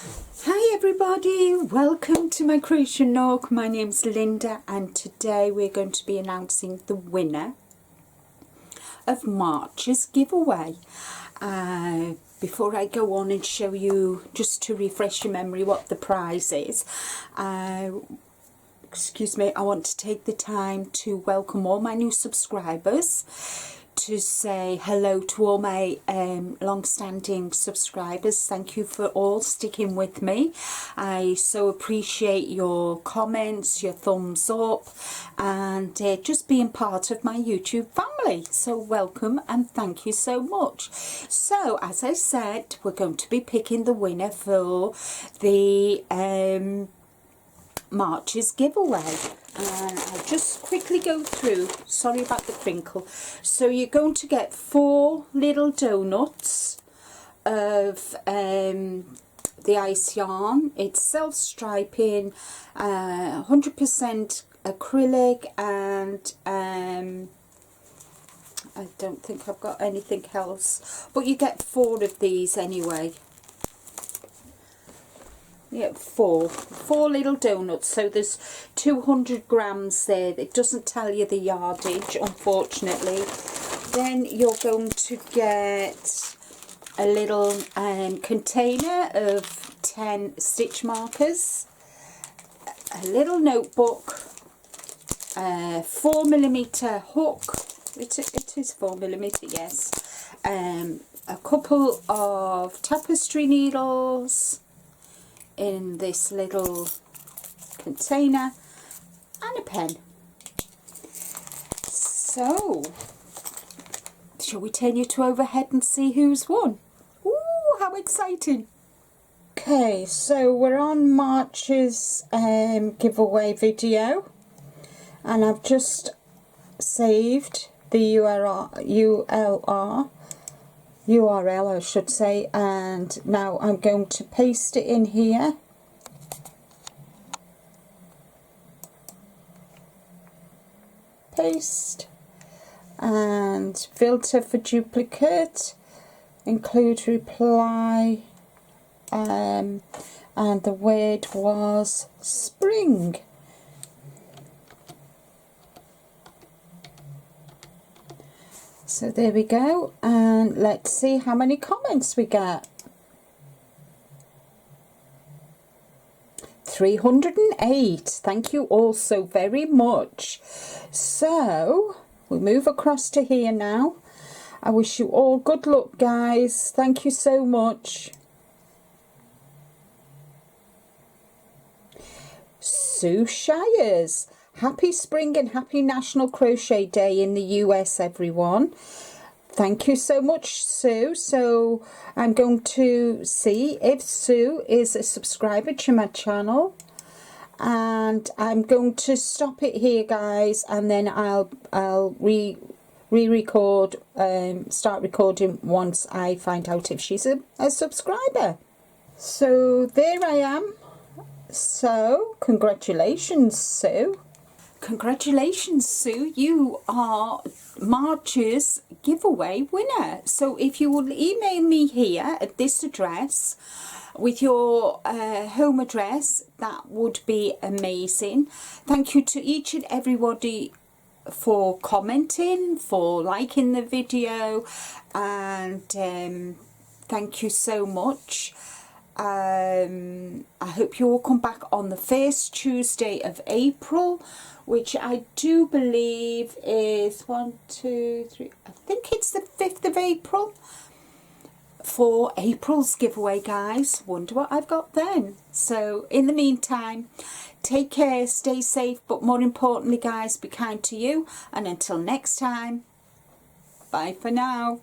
Hi everybody, welcome to my creation nook. My name's Linda and today we're going to be announcing the winner of March's giveaway. Before I go on and show you, just to refresh your memory, what the prize is, excuse me, I want to take the time to welcome all my new subscribers, to say hello to all my long-standing subscribers. Thank you for all sticking with me. I so appreciate your comments, your thumbs up, and just being part of my YouTube family. So welcome and thank you so much. So as I said, we're going to be picking the winner for the March's giveaway. And I'll just quickly go through, sorry about the crinkle. So you're going to get 4 little donuts of the ice yarn. It's self-striping, 100% acrylic, and I don't think I've got anything else, but you get 4 of these anyway. Yeah, four little donuts. So there's 200 grams there. It doesn't tell you the yardage, unfortunately. Then you're going to get a little container of 10 stitch markers, a little notebook, a 4mm hook. It is 4mm, yes. A couple of tapestry needles in this little container, and a pen. So shall we turn you to overhead and see who's won? Ooh, how exciting. Okay, so we're on March's giveaway video, and I've just saved the URL I should say, and now I'm going to paste it in here. Paste, and filter for duplicate, include reply, and the word was spring. So there we go, and let's see how many comments we get. 308. Thank you all so very much. So we move across to here now. I wish you all good luck, guys. Thank you so much. Sue Shires. Happy spring and happy National Crochet Day in the US, everyone. Thank you so much, Sue. So I'm going to see if Sue is a subscriber to my channel, and I'm going to stop it here, guys, and then I'll re-record, start recording once I find out if she's a subscriber. So there I am. So congratulations, Sue. Congratulations, Sue, you are March's giveaway winner. So if you will email me here at this address with your home address, that would be amazing. Thank you to each and everybody for commenting, for liking the video, and thank you so much. I hope you all come back on the first Tuesday of April, which I do believe is 1, 2, 3, I think it's the 5th of April for April's giveaway, guys. Wonder what I've got then. So in the meantime, take care, stay safe, but more importantly, guys, be kind to you, and until next time, bye for now.